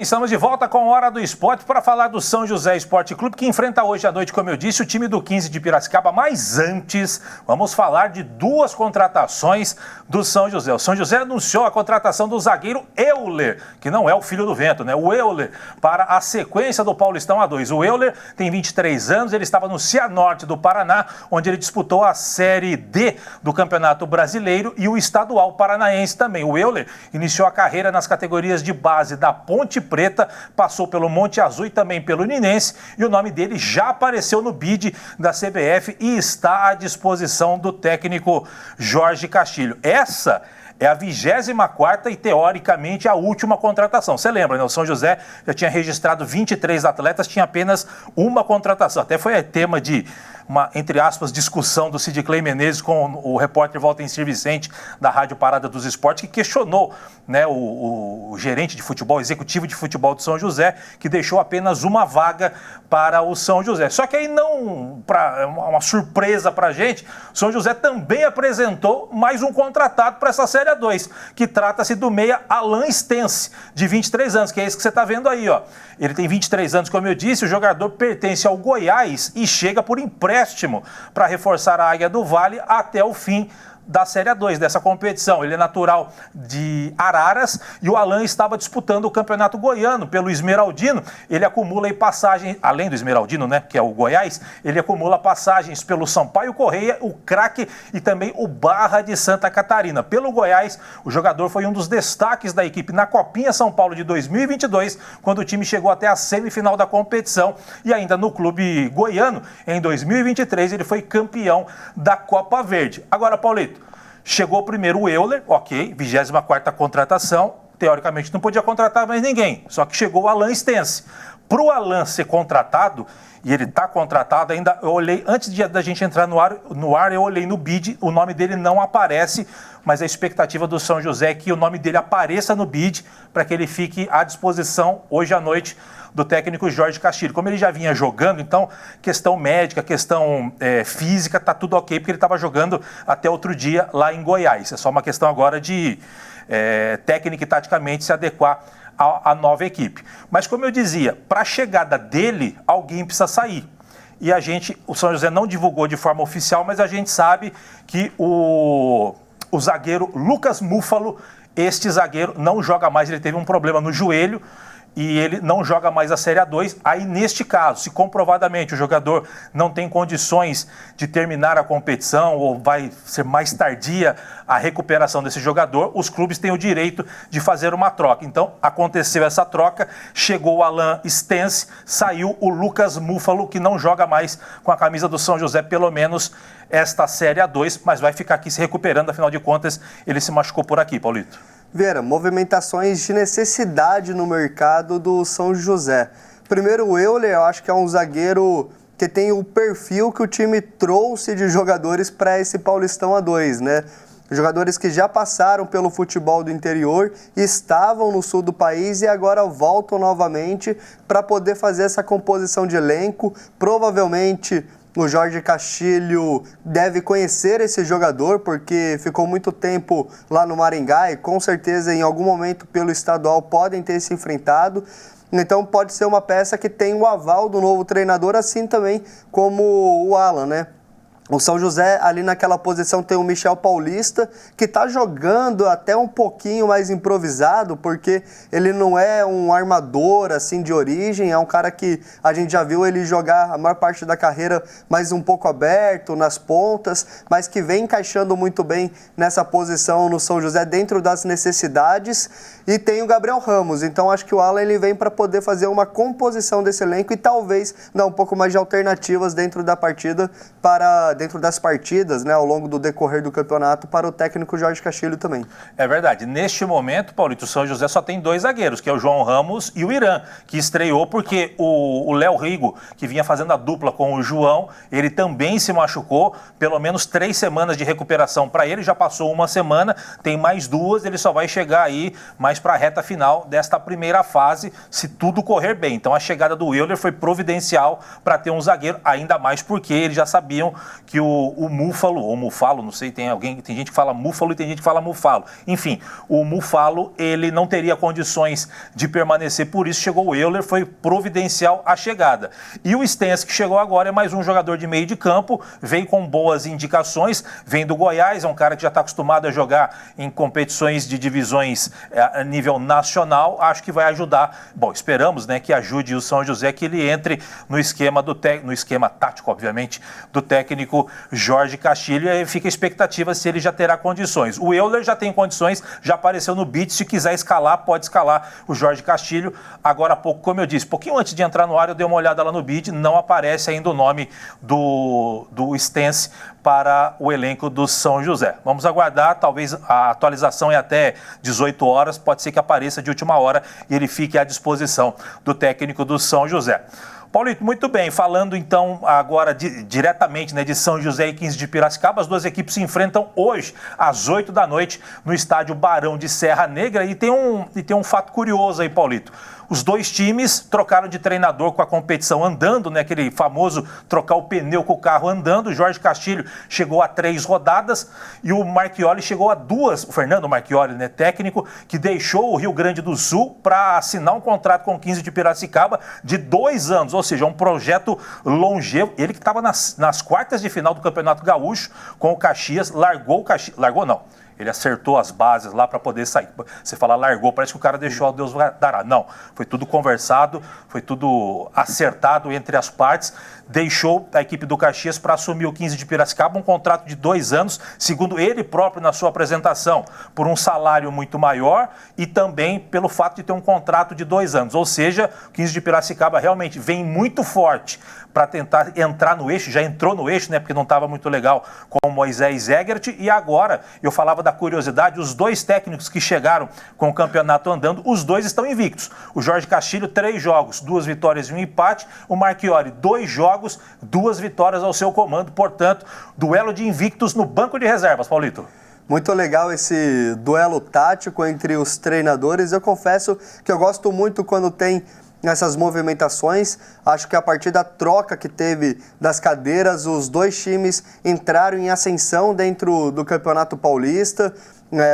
Estamos de volta com a Hora do Esporte para falar do São José Esporte Clube, que enfrenta hoje à noite, como eu disse, o time do 15 de Piracicaba. Mas antes, vamos falar de duas contratações do São José. O São José anunciou a contratação do zagueiro Euler, que não é o filho do vento, né? O Euler, para a sequência do Paulistão A2. O Euler tem 23 anos, ele estava no Cianorte do Paraná, onde ele disputou a Série D do Campeonato Brasileiro e o Estadual Paranaense também. O Euler iniciou a carreira nas categorias de base da Ponte Preta, passou pelo Monte Azul e também pelo Ninense, e o nome dele já apareceu no bid da CBF e está à disposição do técnico Jorge Castilho. Essa é a 24ª e, teoricamente, a última contratação. Você lembra, né? O São José já tinha registrado 23 atletas, tinha apenas uma contratação. Até foi tema de uma, entre aspas, discussão do Sid Clay Menezes com o repórter Valtencir Vicente, da Rádio Parada dos Esportes, que questionou, né, o gerente de futebol, executivo de futebol do São José, que deixou apenas uma vaga para o São José. Só que aí não, uma surpresa para a gente, o São José também apresentou mais um contratado para essa Série A2, que trata-se do meia Alan Stence, de 23 anos, que é esse que você está vendo aí, ó. Ele tem 23 anos, como eu disse, o jogador pertence ao Goiás e chega por empréstimo para reforçar a Águia do Vale até o fim da Série A2, dessa competição. Ele é natural de Araras e o Alan estava disputando o Campeonato Goiano pelo Esmeraldino. Ele acumula aí passagens, além do Esmeraldino, né, que é o Goiás, ele acumula passagens pelo Sampaio Correia, o Craque e também o Barra de Santa Catarina. Pelo Goiás, o jogador foi um dos destaques da equipe na Copinha São Paulo de 2022, quando o time chegou até a semifinal da competição, e ainda no clube goiano, em 2023, ele foi campeão da Copa Verde. Agora, Paulito, chegou primeiro o Euler, ok, 24ª contratação, teoricamente não podia contratar mais ninguém, só que chegou o Alan Stence. Para o Alan ser contratado, e ele está contratado ainda, eu olhei, antes da gente entrar no ar, eu olhei no bid, o nome dele não aparece, mas a expectativa do São José é que o nome dele apareça no bid, para que ele fique à disposição hoje à noite do técnico Jorge Castilho. Como ele já vinha jogando, então, questão médica, questão física, tá tudo ok, porque ele estava jogando até outro dia lá em Goiás. É só uma questão agora de técnica e taticamente se adequar à nova equipe. Mas, como eu dizia, para a chegada dele, alguém precisa sair. E o São José não divulgou de forma oficial, mas a gente sabe que o zagueiro Lucas Múfalo, este zagueiro não joga mais, ele teve um problema no joelho, e ele não joga mais a Série A2. Aí, neste caso, se comprovadamente o jogador não tem condições de terminar a competição ou vai ser mais tardia a recuperação desse jogador, os clubes têm o direito de fazer uma troca. Então, aconteceu essa troca, chegou o Alan Stence, saiu o Lucas Múfalo, que não joga mais com a camisa do São José, pelo menos esta Série A2, mas vai ficar aqui se recuperando, afinal de contas, ele se machucou por aqui, Paulito. Vera, movimentações de necessidade no mercado do São José. Primeiro, o Euler, eu acho que é um zagueiro que tem o perfil que o time trouxe de jogadores para esse Paulistão A2, né? Jogadores que já passaram pelo futebol do interior, estavam no sul do país e agora voltam novamente para poder fazer essa composição de elenco. Provavelmente o Jorge Castilho deve conhecer esse jogador, porque ficou muito tempo lá no Maringá e com certeza em algum momento pelo estadual podem ter se enfrentado. Então pode ser uma peça que tem o aval do novo treinador, assim também como o Alan, né? O São José, ali naquela posição, tem o Michel Paulista, que está jogando até um pouquinho mais improvisado, porque ele não é um armador assim de origem, é um cara que a gente já viu ele jogar a maior parte da carreira mais um pouco aberto, nas pontas, mas que vem encaixando muito bem nessa posição no São José, dentro das necessidades. E tem o Gabriel Ramos, então acho que o Alan ele vem para poder fazer uma composição desse elenco e talvez dar um pouco mais de alternativas dentro da partida dentro das partidas, né, ao longo do decorrer do campeonato, para o técnico Jorge Castilho também. É verdade. Neste momento, Paulito, o São José só tem dois zagueiros, que é o João Ramos e o Irã, que estreou porque o Léo Rigo, que vinha fazendo a dupla com o João, ele também se machucou, pelo menos 3 semanas de recuperação para ele, já passou uma semana, tem mais 2, ele só vai chegar aí mais para a reta final desta primeira fase, se tudo correr bem. Então a chegada do Euler foi providencial para ter um zagueiro, ainda mais porque eles já sabiam que o Múfalo, ou Mufalo, não sei, tem gente que fala Múfalo e tem gente que fala Mufalo. Enfim, o Mufalo, ele não teria condições de permanecer, por isso chegou o Euler, foi providencial a chegada. E o Stensk, que chegou agora, é mais um jogador de meio de campo, vem com boas indicações, vem do Goiás, é um cara que já está acostumado a jogar em competições de divisões a nível nacional, acho que vai ajudar. Bom, esperamos, né, que ajude o São José, que ele entre no esquema no esquema tático, obviamente, do técnico Jorge Castilho, e fica a expectativa se ele já terá condições. O Euler já tem condições, já apareceu no BID, se quiser escalar, pode escalar o Jorge Castilho. Agora há pouco, como eu disse, pouquinho antes de entrar no ar, eu dei uma olhada lá no BID, não aparece ainda o nome do Stensk para o elenco do São José. Vamos aguardar, talvez a atualização é até 18 horas, pode ser que apareça de última hora e ele fique à disposição do técnico do São José. Paulito, muito bem, falando então agora diretamente, né, de São José e 15 de Piracicaba, as duas equipes se enfrentam hoje às 8 da noite no estádio Barão de Serra Negra, e tem um fato curioso aí, Paulito. Os dois times trocaram de treinador com a competição andando, né? Aquele famoso trocar o pneu com o carro andando. O Jorge Castilho chegou a 3 rodadas e o Marchioli chegou a 2. O Fernando Marchioli, né, técnico, que deixou o Rio Grande do Sul para assinar um contrato com o 15 de Piracicaba de 2 anos, ou seja, um projeto longevo. Ele que estava nas quartas de final do Campeonato Gaúcho com o Caxias, largou não. Ele acertou as bases lá para poder sair. Você fala largou, parece que o cara deixou ao Deus dará. Não, foi tudo conversado, foi tudo acertado entre as partes. Deixou a equipe do Caxias para assumir o 15 de Piracicaba, um contrato de 2 anos, segundo ele próprio na sua apresentação, por um salário muito maior e também pelo fato de ter um contrato de 2 anos. Ou seja, o 15 de Piracicaba realmente vem muito forte para tentar entrar no eixo, já entrou no eixo, né, porque não estava muito legal com o Moisés Egert, e agora, eu falava da curiosidade, os dois técnicos que chegaram com o campeonato andando, os dois estão invictos. O Jorge Castilho, 3 jogos, 2 vitórias e 1 empate, o Marchioli, 2 jogos, 2 vitórias ao seu comando, portanto, duelo de invictos no banco de reservas, Paulito. Muito legal esse duelo tático entre os treinadores. Eu confesso que eu gosto muito quando tem essas movimentações. Acho que a partir da troca que teve das cadeiras, os dois times entraram em ascensão dentro do Campeonato Paulista.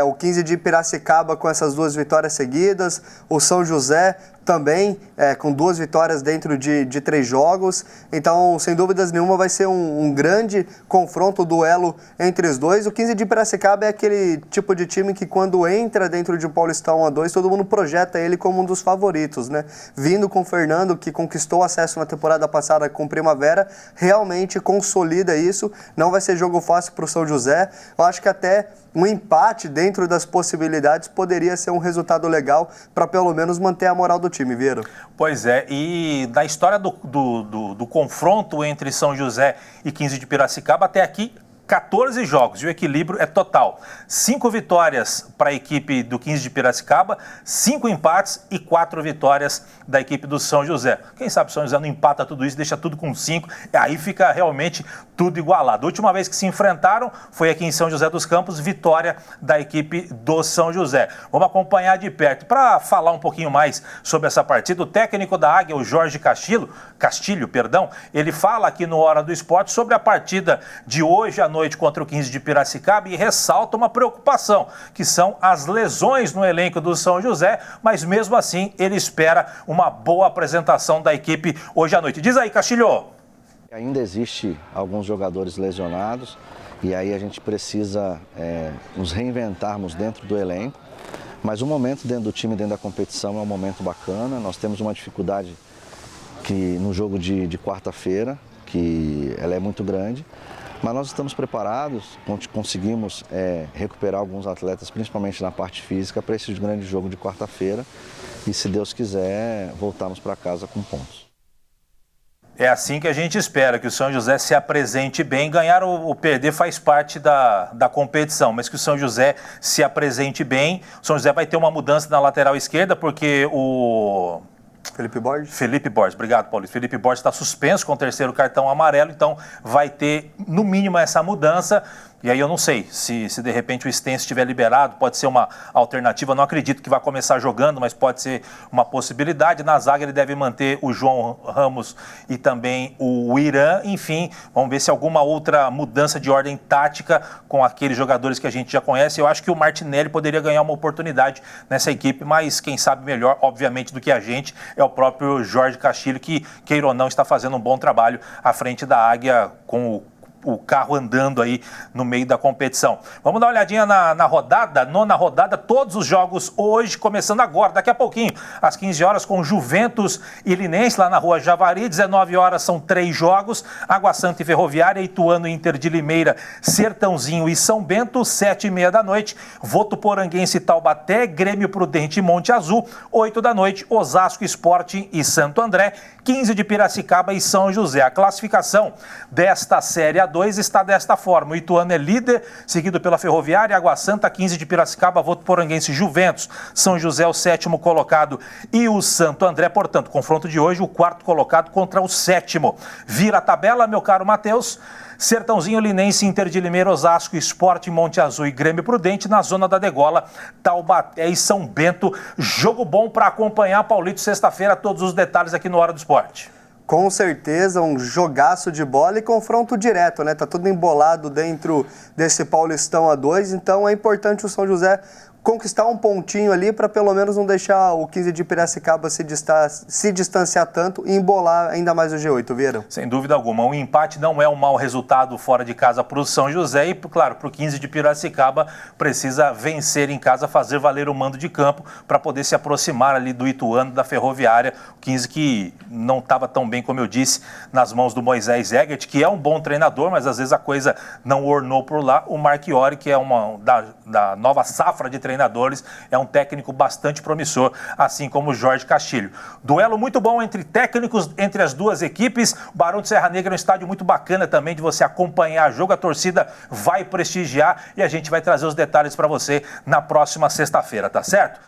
O 15 de Piracicaba com essas 2 vitórias seguidas, o São José também com 2 vitórias dentro de 3 jogos. Então, sem dúvidas nenhuma, vai ser um grande confronto, duelo entre os dois. O 15 de Piracicaba é aquele tipo de time que, quando entra dentro de um Paulistão 1-2, todo mundo projeta ele como um dos favoritos, né? Vindo com o Fernando, que conquistou acesso na temporada passada com Primavera, realmente consolida isso. Não vai ser jogo fácil para o São José. Eu acho que até um empate dentro das possibilidades poderia ser um resultado legal para pelo menos manter a moral do time, Vieira. Pois é, e na história do confronto entre São José e 15 de Piracicaba, até aqui 14 jogos e o equilíbrio é total. 5 vitórias para a equipe do 15 de Piracicaba, 5 empates e 4 vitórias da equipe do São José. Quem sabe o São José não empata tudo isso, deixa tudo com 5, e aí fica realmente tudo igualado. A última vez que se enfrentaram foi aqui em São José dos Campos, vitória da equipe do São José. Vamos acompanhar de perto. Para falar um pouquinho mais sobre essa partida, o técnico da Águia, o Jorge Castilho, ele fala aqui no Hora do Esporte sobre a partida de hoje à noite contra o 15 de Piracicaba e ressalta uma preocupação, que são as lesões no elenco do São José, mas mesmo assim ele espera uma boa apresentação da equipe hoje à noite. Diz aí, Castilho. Ainda existe alguns jogadores lesionados e aí a gente precisa nos reinventarmos dentro do elenco, mas o momento dentro do time, dentro da competição, é um momento bacana. Nós temos uma dificuldade que no jogo de quarta-feira, que ela é muito grande, mas nós estamos preparados, conseguimos recuperar alguns atletas, principalmente na parte física, para esse grande jogo de quarta-feira e, se Deus quiser, voltarmos para casa com pontos. É assim que a gente espera, que o São José se apresente bem. Ganhar ou perder faz parte da competição, mas que o São José se apresente bem. O São José vai ter uma mudança na lateral esquerda, porque o Felipe Borges, obrigado, Paulo. Felipe Borges está suspenso com o 3º cartão amarelo, então vai ter, no mínimo, essa mudança. E aí eu não sei se de repente o Stense estiver liberado, pode ser uma alternativa. Não acredito que vai começar jogando, mas pode ser uma possibilidade. Na zaga ele deve manter o João Ramos e também o Irã. Enfim, vamos ver se alguma outra mudança de ordem tática com aqueles jogadores que a gente já conhece. Eu acho que o Martinelli poderia ganhar uma oportunidade nessa equipe, mas quem sabe melhor, obviamente, do que a gente é o próprio Jorge Castilho, que, queira ou não, está fazendo um bom trabalho à frente da Águia com o carro andando aí no meio da competição. Vamos dar uma olhadinha na rodada, nona rodada, todos os jogos hoje, começando agora, daqui a pouquinho, às 15 horas, com Juventus e Linense, lá na Rua Javari, 19 horas são 3 jogos, Água Santa e Ferroviária, Ituano e Inter de Limeira, Sertãozinho e São Bento, 7h30 da noite, Votuporanguense e Taubaté, Grêmio Prudente e Monte Azul, 8 da noite, Osasco, Sporting e Santo André, 15 de Piracicaba e São José. A classificação desta Série A2 está desta forma: o Ituano é líder, seguido pela Ferroviária, Água Santa, 15 de Piracicaba, Votuporanguense e Juventus, São José o 7º colocado e o Santo André, portanto, confronto de hoje, o 4º colocado contra o 7º. Vira a tabela, meu caro Matheus. Sertãozinho, Linense, Inter de Limeira, Osasco, Sport, Monte Azul e Grêmio Prudente. Na zona da degola, Taubaté e São Bento. Jogo bom para acompanhar, Paulito, sexta-feira, todos os detalhes aqui no Hora do Esporte. Com certeza, um jogaço de bola e confronto direto, né? Tá tudo embolado dentro desse Paulistão A2, então é importante o São José conquistar um pontinho ali para pelo menos não deixar o 15 de Piracicaba se distanciar tanto e embolar ainda mais o G8, Vieira? Sem dúvida alguma. Um empate não é um mau resultado fora de casa para o São José e, claro, para o 15 de Piracicaba precisa vencer em casa, fazer valer o mando de campo para poder se aproximar ali do Ituano, da Ferroviária. O 15 que não estava tão bem, como eu disse, nas mãos do Moisés Egert, que é um bom treinador, mas às vezes a coisa não ornou por lá. O Marchiori, que é da nova safra de treinadores, é um técnico bastante promissor, assim como o Jorge Castilho. Duelo muito bom entre técnicos, entre as duas equipes. O Barão de Serra Negra é um estádio muito bacana também de você acompanhar jogo. A torcida vai prestigiar e a gente vai trazer os detalhes para você na próxima sexta-feira, tá certo?